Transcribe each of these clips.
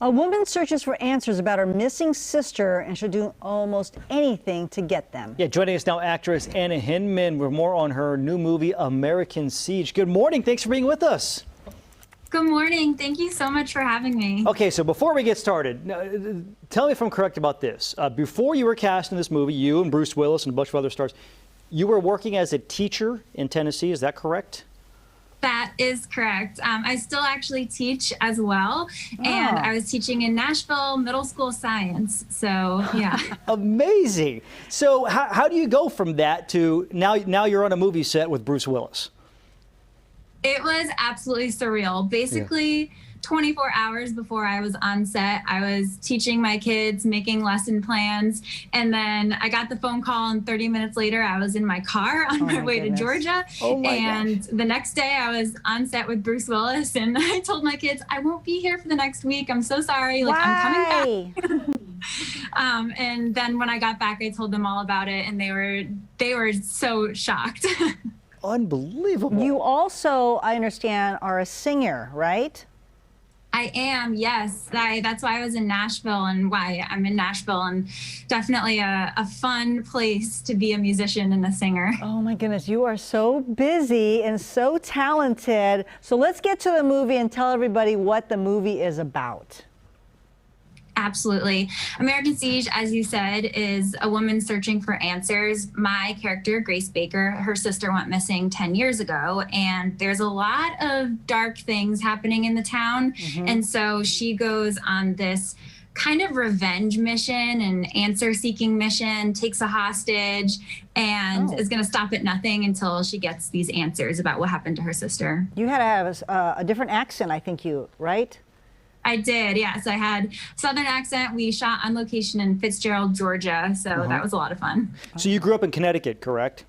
A woman searches for answers about her missing sister, and she'll do almost anything to get them. Yeah, joining us now, actress Anna Hindman with more on her new movie, American Seige. Good morning. Thanks for being with us. Good morning. Thank you so much for having me. Okay, so before we get started, tell me if I'm correct about this. Before you were cast in this movie, you and Bruce Willis and a bunch of other stars, you were working as a teacher in Tennessee. Is that correct? That is correct. I still actually teach as well, and I was teaching in Nashville middle school science. So yeah. Amazing. So how do you go from that to now you're on a movie set with Bruce Willis? It was absolutely surreal. Basically, 24 hours before I was on set, I was teaching my kids, making lesson plans, and then I got the phone call, and 30 minutes later, I was in my car on my way to Georgia. And the next day, I was on set with Bruce Willis, and I told my kids, I won't be here for the next week. I'm so sorry. Like, I'm coming back. And then when I got back, I told them all about it, and they were so shocked. Unbelievable. You also, I understand, are a singer, right? I am, yes. That's why I was in Nashville and why I'm in Nashville, and definitely a fun place to be a musician and a singer. Oh my goodness, you are so busy and so talented. So let's get to the movie and tell everybody what the movie is about. Absolutely. American Seige, as you said, is a woman searching for answers. My character, Grace Baker, her sister went missing 10 years ago, and there's a lot of dark things happening in the town. And so she goes on this kind of revenge mission and answer-seeking mission, takes a hostage, and is going to stop at nothing until she gets these answers about what happened to her sister. You had to have a different accent, I think right? I did, yes. I had Southern accent. We shot on location in Fitzgerald, Georgia, so that was a lot of fun. So you grew up in Connecticut, correct?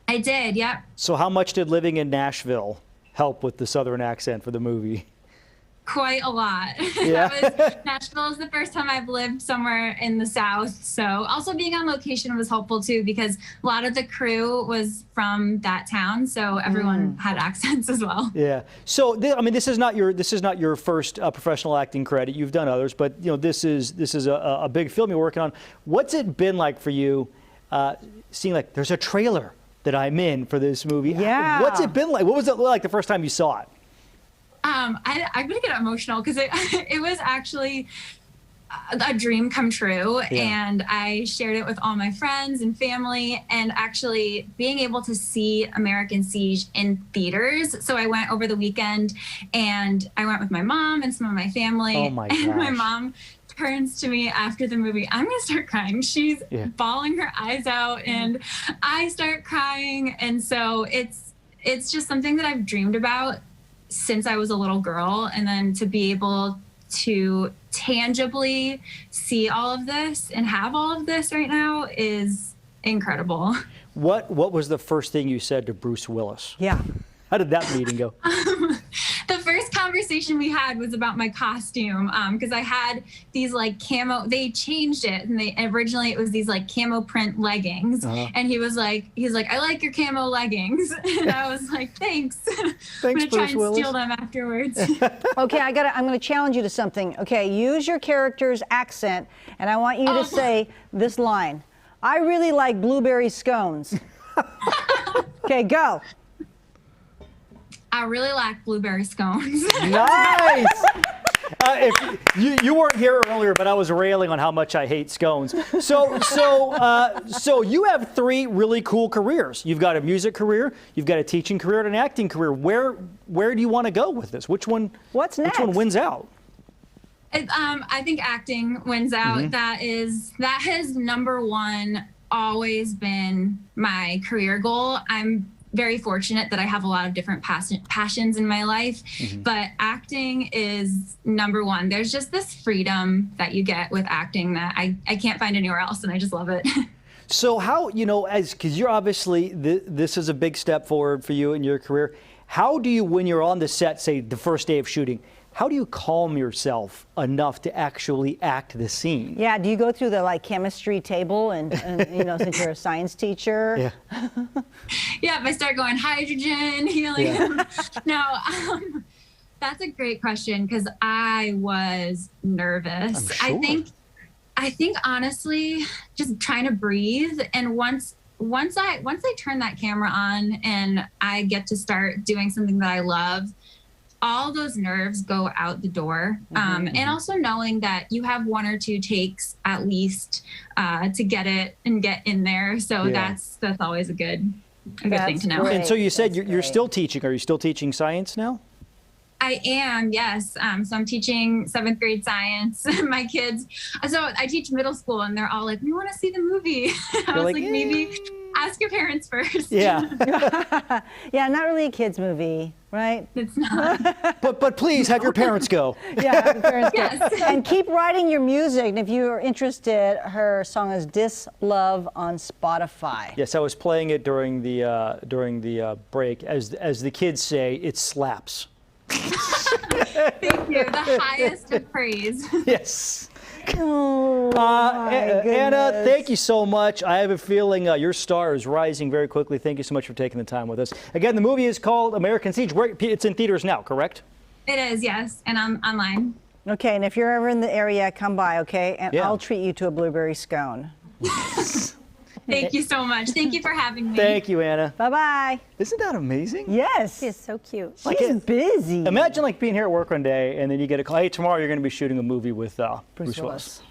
I did, yep. So how much did living in Nashville help with the Southern accent for the movie? Quite a lot. Yeah. Nashville is the first time I've lived somewhere in the South. So also being on location was helpful too, because a lot of the crew was from that town. So everyone had accents as well. Yeah. So I mean, this is not your first professional acting credit. You've done others, but you know, this is a big film you're working on. What's it been like for you, seeing like there's a trailer that I'm in for this movie? Yeah. What's it been like? What was it like the first time you saw it? I'm gonna get emotional because it was actually a dream come true, and I shared it with all my friends and family, and actually being able to see American Seige in theaters. So I went over the weekend, and I went with my mom and some of my family. Oh my gosh. And my mom turns to me after the movie. I'm gonna start crying. She's bawling her eyes out, and I start crying, and so it's just something that I've dreamed about since I was a little girl, and then to be able to tangibly see all of this and have all of this right now is incredible. What was the first thing you said to Bruce Willis? Yeah. How did that meeting go? The first conversation we had was about my costume, because I had these like camo, they changed it, and originally it was these like camo print leggings, and he's like, I like your camo leggings, and I was like, thanks. I'm gonna try and steal them afterwards. Okay, I'm gonna challenge you to something. Okay, use your character's accent, and I want you to say this line: I really like blueberry scones. Okay, go. I really like blueberry scones. Nice. If you weren't here earlier, but I was railing on how much I hate scones. So you have three really cool careers. You've got a music career, you've got a teaching career, and an acting career. Where do you want to go with this? Which one? What's next? Which one wins out? I think acting wins out. That has number one always been my career goal. I'm very fortunate that I have a lot of different passions in my life, but acting is number one. There's just this freedom that you get with acting that I can't find anywhere else, and I just love it. So how, because you're obviously, this is a big step forward for you in your career. How do you, when you're on the set, say the first day of shooting, how do you calm yourself enough to actually act the scene? Yeah, do you go through the chemistry table and since you're a science teacher? Yeah. Yeah, if I start going hydrogen, helium. No, That's a great question because I was nervous. I'm sure. I think honestly, just trying to breathe. And once I turn that camera on and I get to start doing something that I love, all those nerves go out the door. And also knowing that you have 1 or 2 takes at least to get it and get in there. So that's always a good thing to know. great. And so you said you're great. still teaching. Are you still teaching science now? I am, yes. So I'm teaching 7th grade science. My kids, so I teach middle school and they're all like, we want to see the movie. I was like, maybe ask your parents first. Yeah. Yeah, not really a kids movie, right? It's not. But please have your parents go. Yeah, have your parents go. Yes. And keep writing your music. And if you are interested, her song is Dis Love on Spotify. Yes, I was playing it during the break. As the kids say, it slaps. Thank you. The highest of praise. Yes. Oh, my Anna, goodness. thank you so much. I have a feeling your star is rising very quickly. Thank you so much for taking the time with us. Again, the movie is called American Seige. It's in theaters now, correct? It is, yes. And I'm online. Okay, and if you're ever in the area, come by, okay? And Yeah. I'll treat you to a blueberry scone. Thank you so much. Thank you for having me. Thank you, Anna. Bye-bye. Isn't that amazing? Yes. She's so cute. She's busy. Imagine like being here at work one day and then you get a call, hey, tomorrow you're going to be shooting a movie with Bruce Willis.